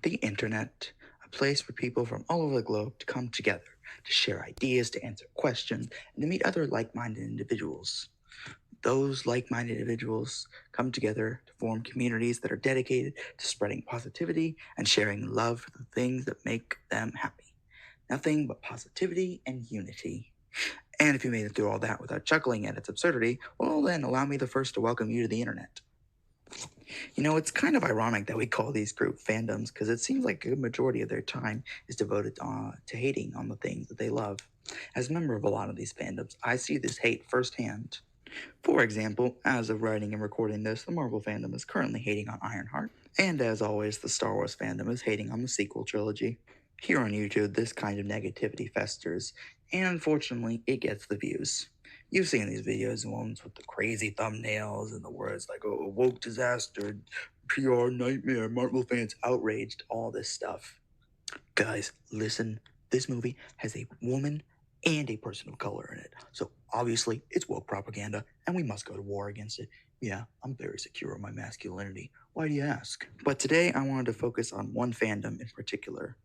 The internet, a place for people from all over the globe to come together, to share ideas, to answer questions, and to meet other like minded individuals. Those like minded individuals come together to form communities that are dedicated to spreading positivity and sharing love for the things that make them happy. Nothing but positivity and unity. And if you made it through all that without chuckling at its absurdity, well, then allow me the first to welcome you to the internet. It's kind of ironic that we call these group fandoms because it seems like a good majority of their time is devoted to hating on the things that they love. As a member of a lot of these fandoms, I see this hate firsthand. For example, as of writing and recording this, the Marvel fandom is currently hating on Ironheart, and as always, the Star Wars fandom is hating on the sequel trilogy. Here on YouTube, this kind of negativity festers, and unfortunately, it gets the views. You've seen these videos, the ones with the crazy thumbnails and the words like, oh, woke disaster, PR nightmare, Marvel fans outraged, all this stuff. Guys, listen, this movie has a woman and a person of color in it. So obviously, it's woke propaganda, and we must go to war against it. Yeah, I'm very secure in my masculinity. Why do you ask? But today, I wanted to focus on one fandom in particular,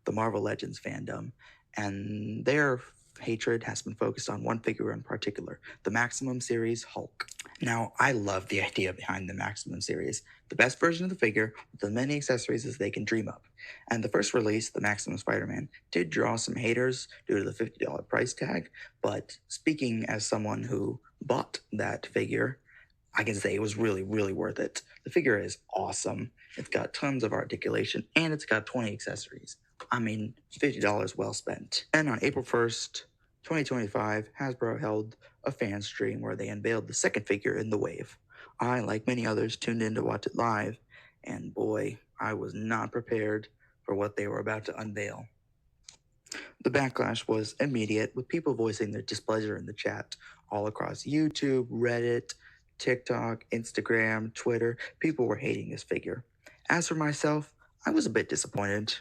the Marvel Legends fandom, and their hatred has been focused on one figure in particular, the Maximum series Hulk. Now, I love the idea behind the Maximum series, the best version of the figure with as many accessories as they can dream up. And the first release, the Maximum Spider-Man, did draw some haters due to the $50 price tag, but speaking as someone who bought that figure, I can say it was really, really worth it. The figure is awesome. It's got tons of articulation, and it's got 20 accessories. I mean, $50 well spent. And on April 1st, 2025, Hasbro held a fan stream where they unveiled the second figure in the wave. I, like many others, tuned in to watch it live, and boy, I was not prepared for what they were about to unveil. The backlash was immediate, with people voicing their displeasure in the chat all across YouTube, Reddit, TikTok, Instagram, Twitter. People were hating this figure. As for myself, I was a bit disappointed.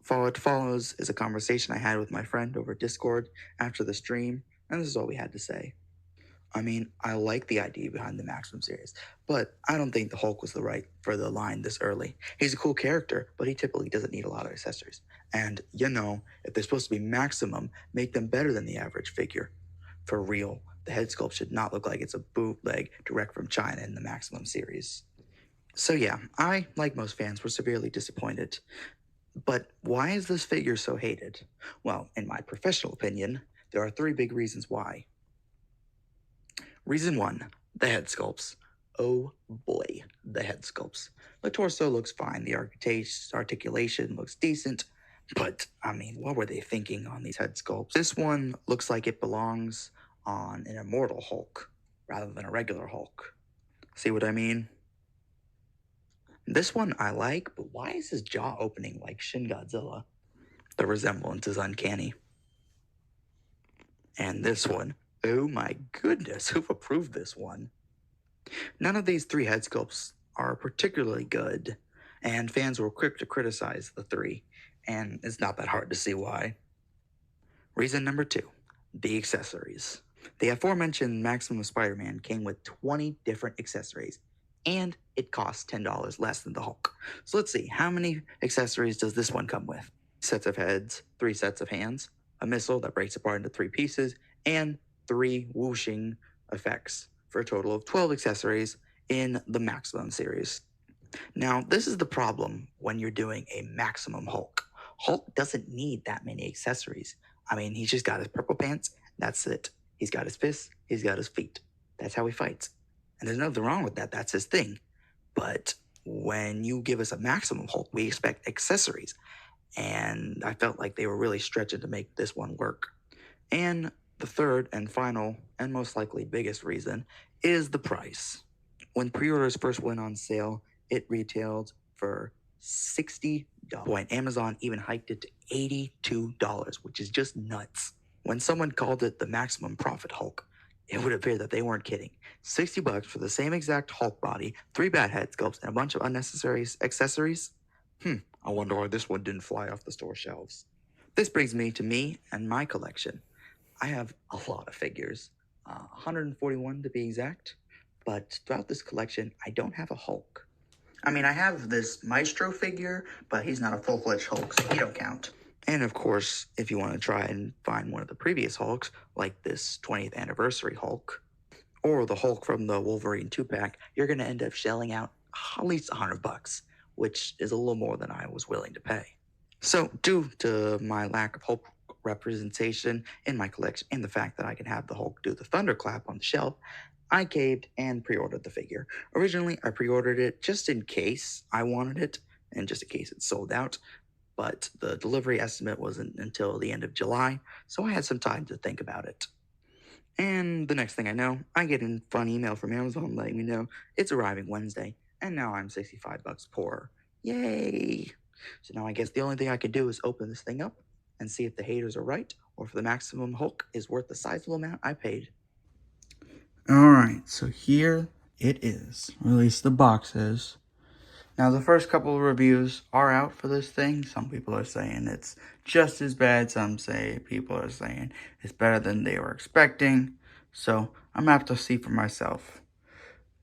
What follows is a conversation I had with my friend over Discord after the stream, and this is all we had to say. I mean, I like the idea behind the Maximum series, but I don't think the Hulk was the right for the line this early. He's a cool character, but he typically doesn't need a lot of accessories. And, if they're supposed to be Maximum, make them better than the average figure. For real, the head sculpt should not look like it's a bootleg direct from China in the Maximum series. So yeah, I, like most fans, were severely disappointed. But why is this figure so hated? Well, in my professional opinion, there are three big reasons why. Reason one, the head sculpts. Oh boy, the head sculpts. The torso looks fine, the articulation looks decent, but I mean, what were they thinking on these head sculpts? This one looks like it belongs on an immortal Hulk rather than a regular Hulk. See what I mean? This one I like, but why is his jaw opening like Shin Godzilla? The resemblance is uncanny. And this one, oh my goodness, who approved this one? None of these three head sculpts are particularly good, and fans were quick to criticize the three, and it's not that hard to see why. Reason number two, the accessories. The aforementioned Maximum Spider Man came with 20 different accessories, and it costs $10 less than the Hulk. So let's see, how many accessories does this one come with? Sets of heads, 3 sets of hands, a missile that breaks apart into 3 pieces, and 3 whooshing effects, for a total of 12 accessories in the Maximum series. Now, this is the problem when you're doing a Maximum Hulk. Hulk doesn't need that many accessories. I mean, he's just got his purple pants, that's it. He's got his fists, he's got his feet. That's how he fights. And there's nothing wrong with that, that's his thing. But when you give us a Maximum Hulk, we expect accessories. And I felt like they were really stretching to make this one work. And the third and final, and most likely biggest reason, is the price. When pre-orders first went on sale, it retailed for $60. And Amazon even hiked it to $82, which is just nuts. When someone called it the Maximum Profit Hulk, it would appear that they weren't kidding. $60 for the same exact Hulk body, 3 bad head sculpts, and a bunch of unnecessary accessories? I wonder why this one didn't fly off the store shelves. This brings me to me and my collection. I have a lot of figures, 141 to be exact, but throughout this collection, I don't have a Hulk. I mean, I have this Maestro figure, but he's not a full-fledged Hulk, so he don't count. And of course, if you want to try and find one of the previous Hulks, like this 20th anniversary Hulk, or the Hulk from the Wolverine 2-pack, you're going to end up shelling out at least $100, which is a little more than I was willing to pay. So, due to my lack of Hulk representation in my collection and the fact that I can have the Hulk do the thunderclap on the shelf, I caved and pre-ordered the figure. Originally, I pre-ordered it just in case I wanted it, and just in case it sold out, but the delivery estimate wasn't until the end of July, so I had some time to think about it. And the next thing I know, I get a fun email from Amazon letting me know it's arriving Wednesday, and now I'm $65 poorer. Yay! So now I guess the only thing I can do is open this thing up and see if the haters are right, or if the maximum Hulk is worth the sizable amount I paid. Alright, so here it is. Or at least the box is. Now, the first couple of reviews are out for this thing. Some people are saying it's just as bad. Some people are saying it's better than they were expecting. So, I'm going to have to see for myself.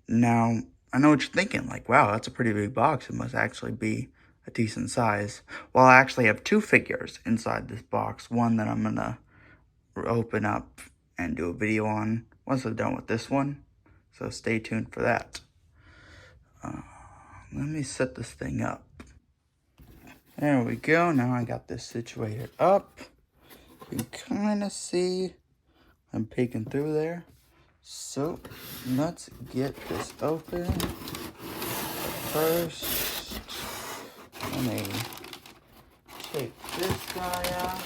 Now, I know what you're thinking. Like, wow, that's a pretty big box. It must actually be a decent size. Well, I actually have two figures inside this box. One that I'm going to open up and do a video on once I'm done with this one. So, stay tuned for that. Let me set this thing up. There we go. Now I got this situated up. You can kind of see I'm peeking through there. So let's get this open. First, let me take this guy out,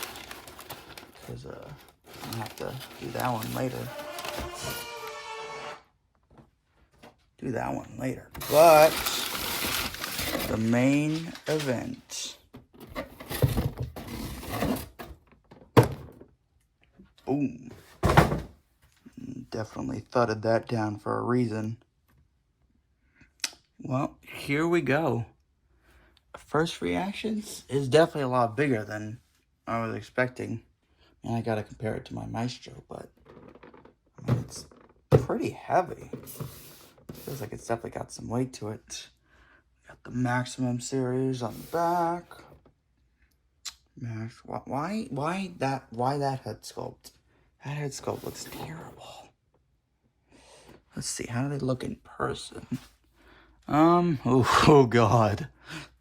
because I'm gonna have to do that one later. But the main event. Boom. Definitely thudded that down for a reason. Well, here we go. First reactions is definitely a lot bigger than I was expecting. And I gotta compare it to my Maestro, but I mean, it's pretty heavy. Feels like it's definitely got some weight to it. Got the Maximum series on the back. Why that head sculpt? That head sculpt looks terrible. Let's see, how do they look in person? Oh god.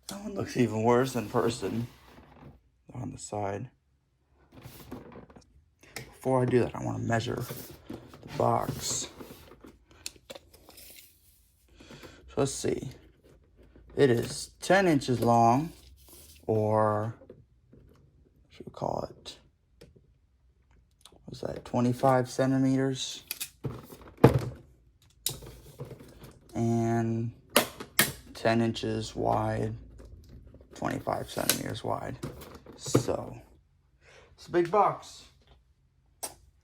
That one looks even worse in person. On the side. Before I do that, I want to measure the box. So let's see. It is 10 inches long, or what should we call it? What's that, 25 centimeters? And 10 inches wide, 25 centimeters wide. So, it's a big box.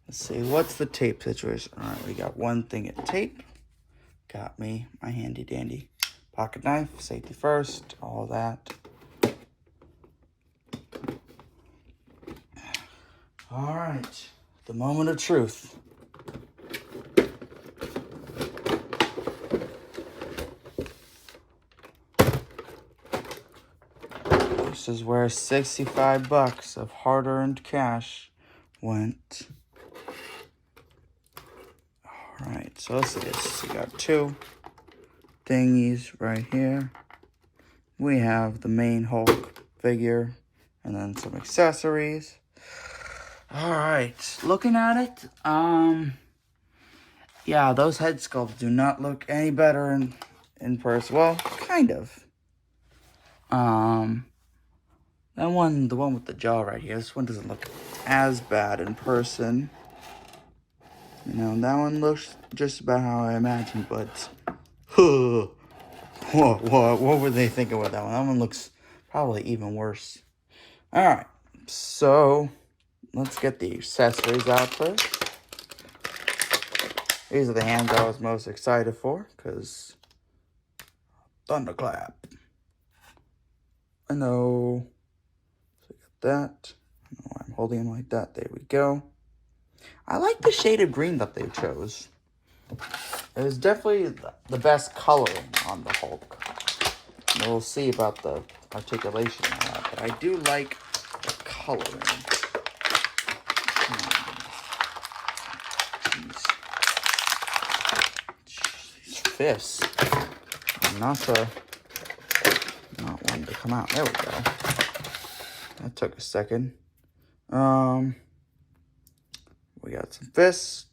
Let's see, what's the tape situation? All right, we got one thing of tape. Got me my handy dandy pocket knife, safety first, all that. All right, the moment of truth. This is where $65 of hard-earned cash went. All right, so let's see this. We got two thingies right here. We have the main Hulk figure and then some accessories. All right, looking at it, yeah, those head sculpts do not look any better in person. Well, kind of. That one, the one with the jaw right here, this one doesn't look as bad in person. You know, that one looks just about how I imagined, but what were they thinking with that one? That one looks probably even worse. All right, so let's get the accessories out first. These are the hands I was most excited for, because thunderclap. I know. So got that. I know why I'm holding them like that. There we go. I like the shade of green that they chose. It was definitely the best coloring on the Hulk. We'll see about the articulation of that, but I do like the coloring. These fists. Not wanting to come out. There we go. That took a second. We got some fists.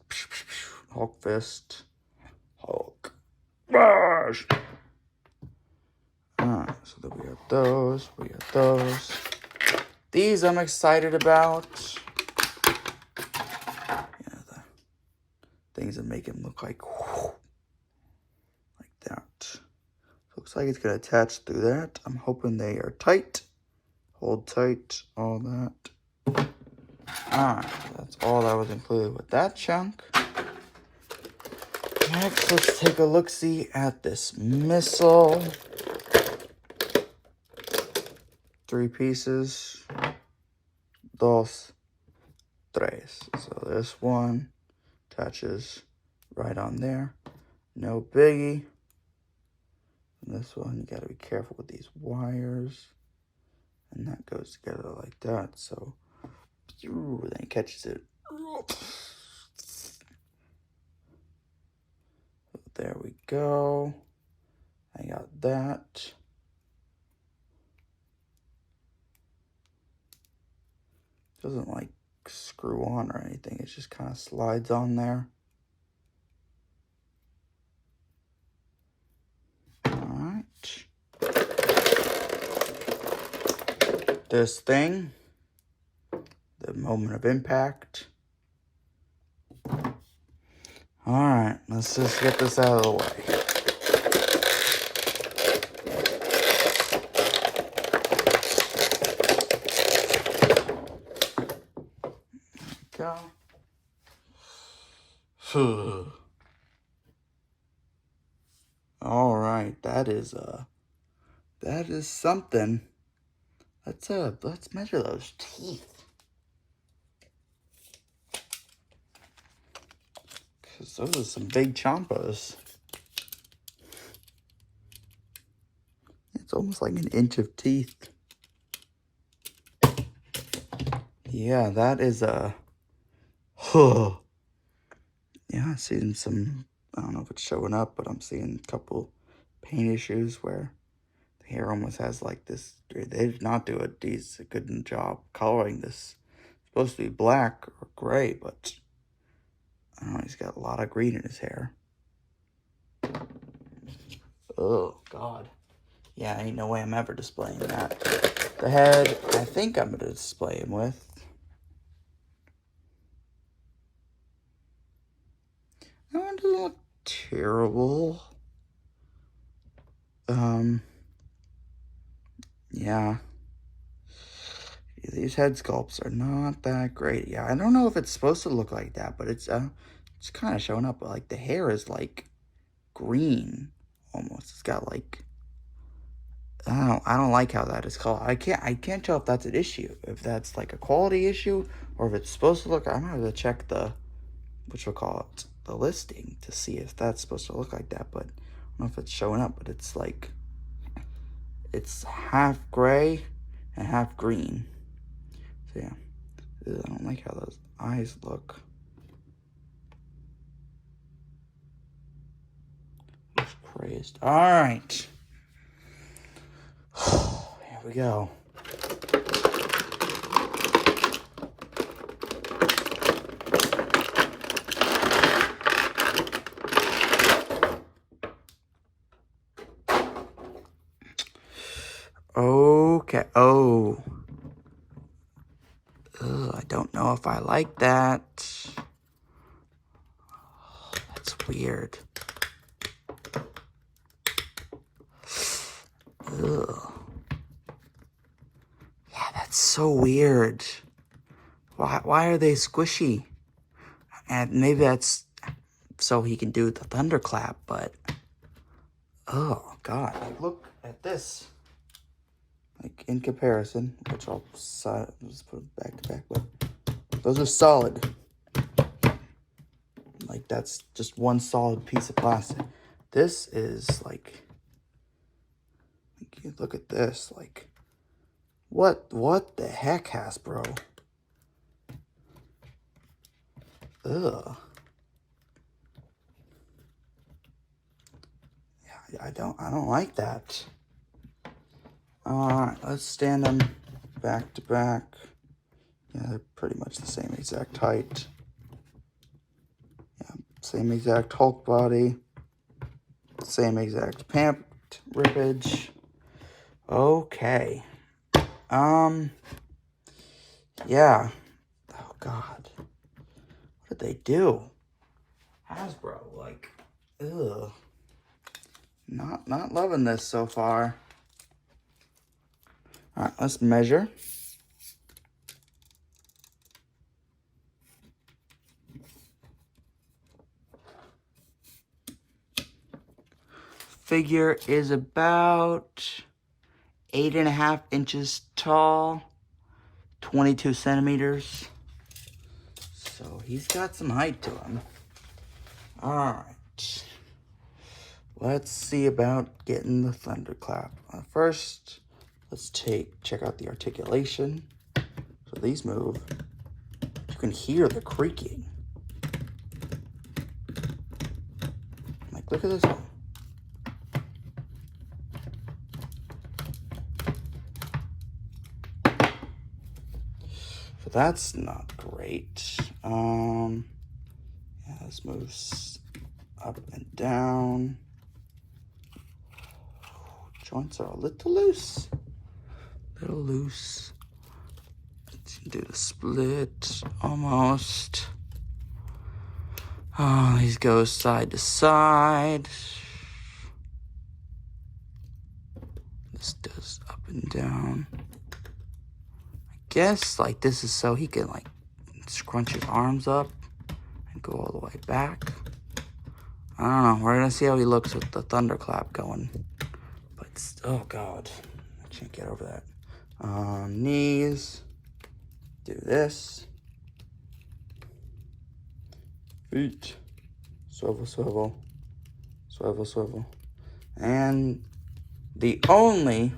Hulk fist. Hulk. Bash! Alright, so then we got those. We got those. These I'm excited about. Yeah, the things that make him look like that. Looks like it's going to attach through that. I'm hoping they are tight. Hold tight, all that. Alright, that's all that was included with that chunk. Next, let's take a look-see at this missile. 3 pieces. 2, 3. So this one attaches right on there. No biggie. And this one, you gotta be careful with these wires. And that goes together like that. So, then it catches it. There we go. I got that. Doesn't like screw on or anything. It just kind of slides on there. Alright. This thing. The moment of impact. Alright, let's just get this out of the way. Go. Alright, that is something. Let's measure those teeth. Cause those are some big chompas. It's almost like an inch of teeth. Yeah, that is a yeah, I'm seeing some, I don't know if it's showing up, but I'm seeing a couple paint issues where the hair almost has like this. They did not do a good job coloring this. It's supposed to be black or gray, but I don't know, he's got a lot of green in his hair. Oh, God. Yeah, ain't no way I'm ever displaying that. The head, I think I'm going to display him with. That one doesn't look terrible. Yeah. These head sculpts are not that great. Yeah, I don't know if it's supposed to look like that, but it's kind of showing up. Like, the hair is, like, green, almost. It's got, like, I don't like how that is called. I can't tell if that's an issue, if that's like a quality issue, or if it's supposed to look. I'm gonna have to check the listing to see if that's supposed to look like that. But I don't know if it's showing up. But it's like it's half gray and half green. So yeah, I don't like how those eyes look. It's crazed. All right. Here we go. Okay. Oh. Ugh, I don't know if I like that. That's weird. Ugh. Yeah, that's so weird. Why are they squishy? And maybe that's so he can do the thunderclap, but oh God, like, look at this. Like, in comparison, which I'll just put it back to back, but those are solid. Like, that's just one solid piece of plastic. This is like look at this. Like, what the heck, Hasbro? Ugh. Yeah, I don't like that. Alright, let's stand them back to back. Yeah, they're pretty much the same exact height. Yeah, same exact Hulk body. Same exact pant rippage. Okay. Yeah. Oh, God. What did they do? Hasbro, like, ugh. Not loving this so far. All right, let's measure. Figure is about 8.5 inches tall, 22 centimeters. So he's got some height to him. All right. Let's see about getting the thunderclap. First, let's check out the articulation. So these move. You can hear the creaking. Like, look at this one. So that's not great. Yeah, this moves up and down. Joints are a little loose. Let's do the split almost. Oh, these go side to side. This does up and down. I guess like this is so he can like scrunch his arms up and go all the way back. I don't know. We're gonna see how he looks with the thunderclap going. But oh God, I can't get over that. Knees. Do this. Feet. Swivel, swivel. Swivel, swivel. And the only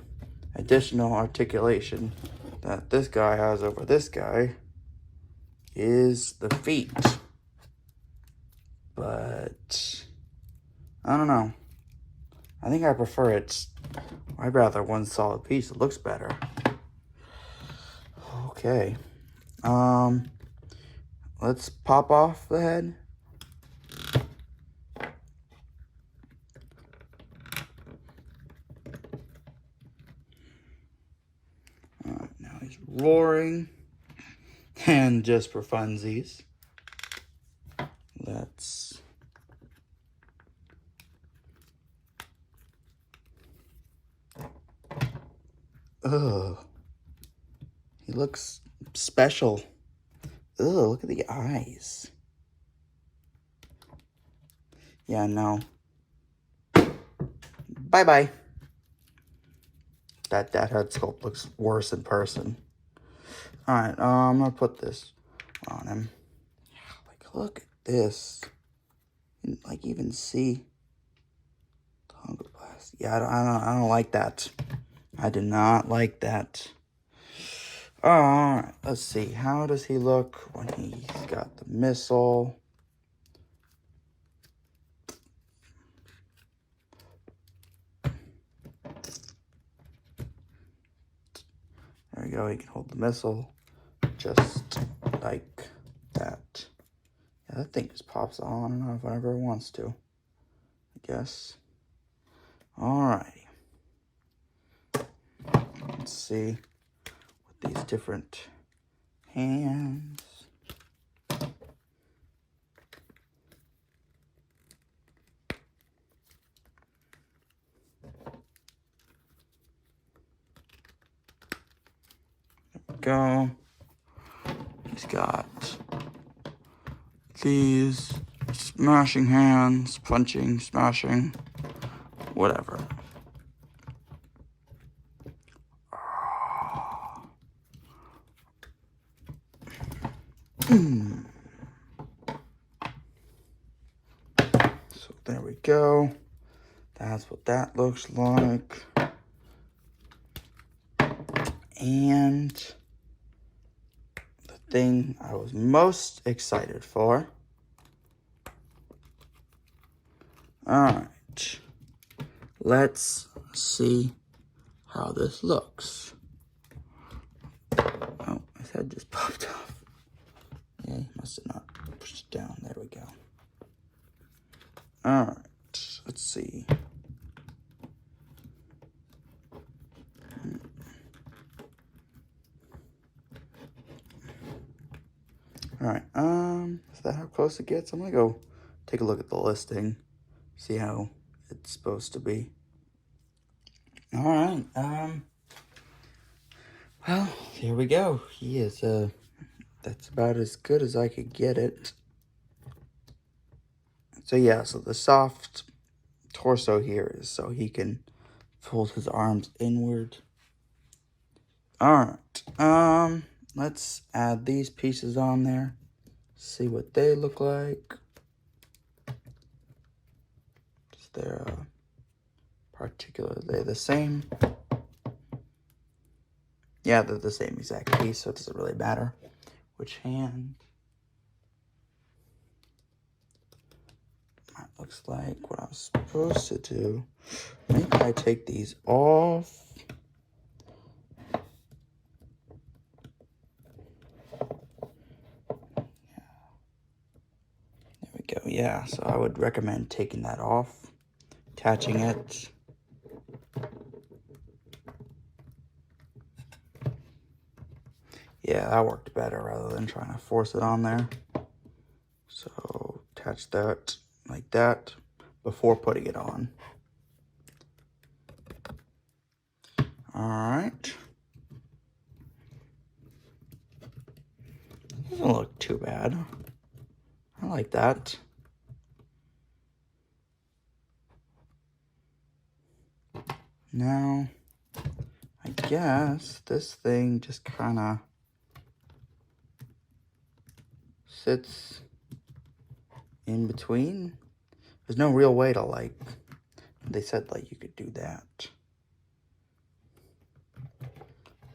additional articulation that this guy has over this guy is the feet. But I don't know. I think I prefer it. I'd rather one solid piece. It looks better. Okay. Let's pop off the head. Now he's roaring. And just for funsies, let's he looks special. Look at the eyes. Yeah, no. Bye-bye. That head sculpt looks worse in person. Alright, I'm gonna put this on him. Like, look at this. You can, like, even see tongue blast. Yeah, I don't like that. I do not like that. Alright, let's see. How does he look when he's got the missile? There we go. He can hold the missile just like that. Yeah, that thing just pops on and off whenever it wants to, I guess. Alrighty. Let's see with these different hands. There we go. He's got these smashing hands, punching, smashing, whatever. So there we go. That's what that looks like. And the thing I was most excited for. Alright. Let's see how this looks. Oh, his head just popped off. Yeah, he must have not pushed it down. There we go. Alright, let's see. Alright, is that how close it gets? I'm gonna go take a look at the listing, see how it's supposed to be. Alright, well, here we go. He is, that's about as good as I could get it. So yeah, so the soft torso here is so he can fold his arms inward. Alright, let's add these pieces on there. See what they look like. Is there particularly the same? Yeah, they're the same exact piece, so it doesn't really matter which hand. That looks like what I was supposed to do. Maybe I take these off. There we go. Yeah, so I would recommend taking that off, attaching it. Yeah, that worked better rather than trying to force it on there. So attach that like that before putting it on. Alright. Doesn't look too bad. I like that. Now, I guess this thing just kind of sits in between. There's no real way to, like, they said, like, you could do that.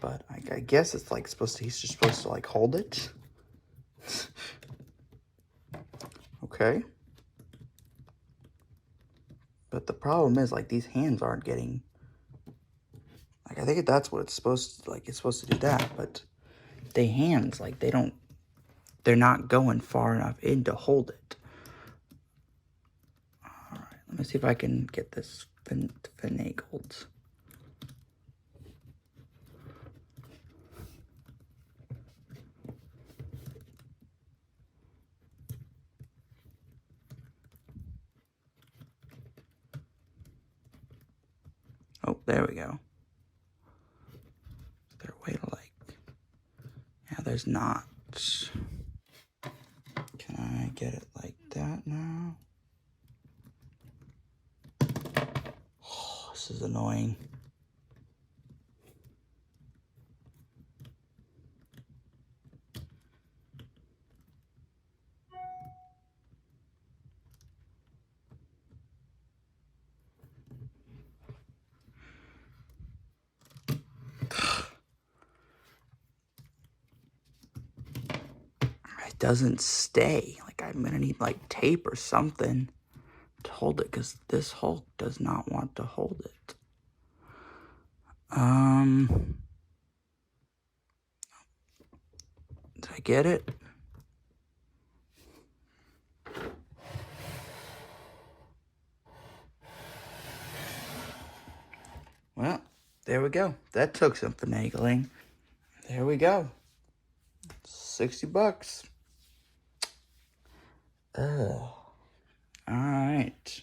But I guess it's, like, he's just supposed to, like, hold it. Okay. But the problem is, like, these hands aren't getting, like, I think that's what it's supposed to, like, it's supposed to do that. But the hands, like, they're not going far enough in to hold it. All right, let me see if I can get this finagled. Oh, there we go. Is there a way to, like, yeah, there's not. Can I get it like that now? Oh, this is annoying. It doesn't stay. Like, I'm gonna need, like, tape or something to hold it, because this Hulk does not want to hold it. Did I get it? Well, there we go. That took some finagling. There we go. $60. Ugh. Alright.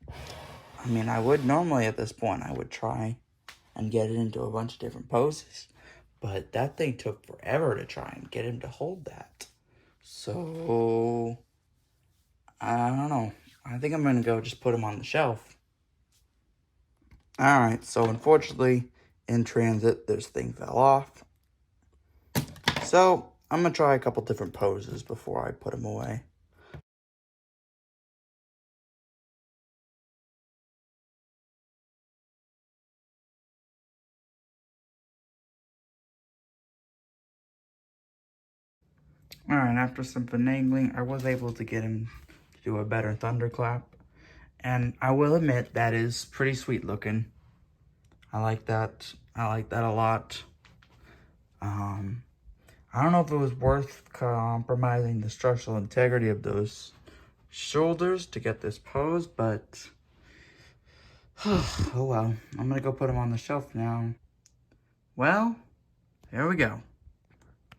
I mean, I would normally at this point, I would try and get it into a bunch of different poses. But that thing took forever to try and get him to hold that. So, I don't know. I think I'm going to go just put him on the shelf. Alright, so unfortunately, in transit, this thing fell off. So, I'm going to try a couple different poses before I put him away. Alright, after some finagling, I was able to get him to do a better thunderclap. And I will admit, that is pretty sweet looking. I like that. I like that a lot. I don't know if it was worth compromising the structural integrity of those shoulders to get this pose, but oh well. I'm gonna go put him on the shelf now. Well, here we go.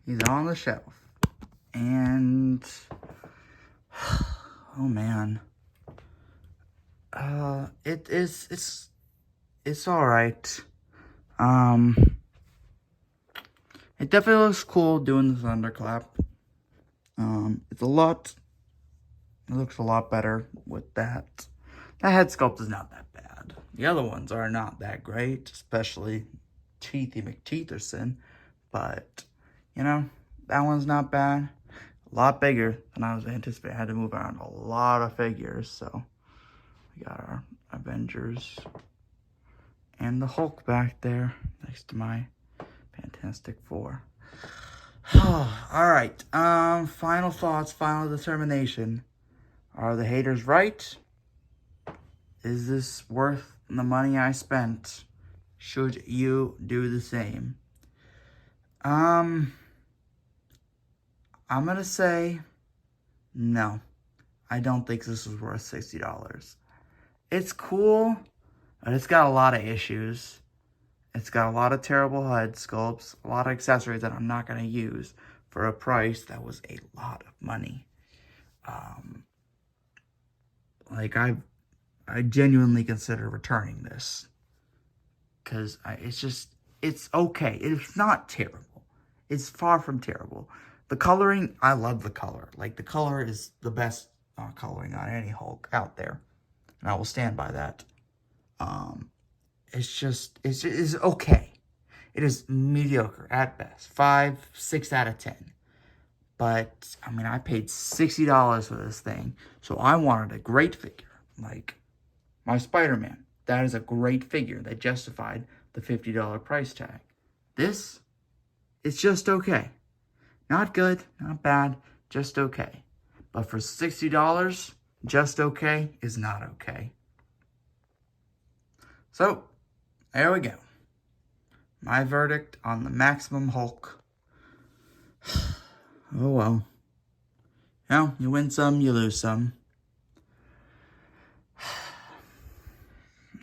He's on the shelf. And oh man. It's all right. It definitely looks cool doing the thunderclap. It looks a lot better with that. The head sculpt is not that bad. The other ones are not that great, especially Teethy McTeetherson. But, you know, that one's not bad. A lot bigger than I was anticipating. I had to move around a lot of figures, so we got our Avengers and the Hulk back there next to my Fantastic Four. Alright, final thoughts, final determination. Are the haters right? Is this worth the money I spent? Should you do the same? I'm gonna say no. I don't think this is worth $60. It's cool, but it's got a lot of issues. It's got a lot of terrible head sculpts, a lot of accessories that I'm not going to use for a price that was a lot of money. Like, I genuinely consider returning this. Because it's okay. It's not terrible. It's far from terrible. The coloring, I love the color. Like, the color is the best coloring on any Hulk out there. And I will stand by that. It's okay. It is mediocre at best. 5, 6 out of 10. But, I mean, I paid $60 for this thing. So I wanted a great figure. Like my Spider-Man. That is a great figure that justified the $50 price tag. This, it's just okay. Not good, not bad, just okay. But for $60, just okay is not okay. So, there we go. My verdict on the Maximum Hulk. Oh well. You know, you win some, you lose some.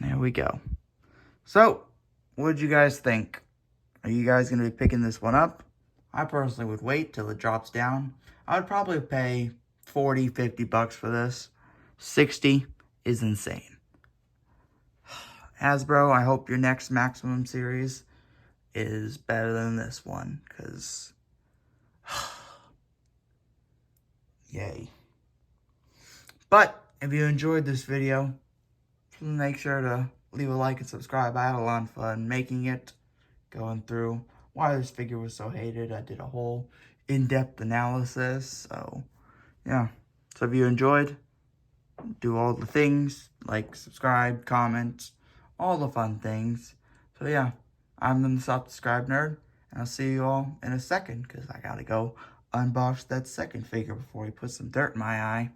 There we go. So, what did you guys think? Are you guys going to be picking this one up? I personally would wait till it drops down. I would probably pay 40, 50 bucks for this. 60 is insane. Hasbro, I hope your next Maximum series is better than this one, because yay. But if you enjoyed this video, make sure to leave a like and subscribe. I had a lot of fun making it, going through why this figure was so hated. I did a whole in-depth analysis. So yeah, so if you enjoyed, do all the things like subscribe, comment, all the fun things. So yeah, I'm the Subscribe Nerd, and I'll see you all in a second, because I gotta go unbox that second figure before he puts some dirt in my eye.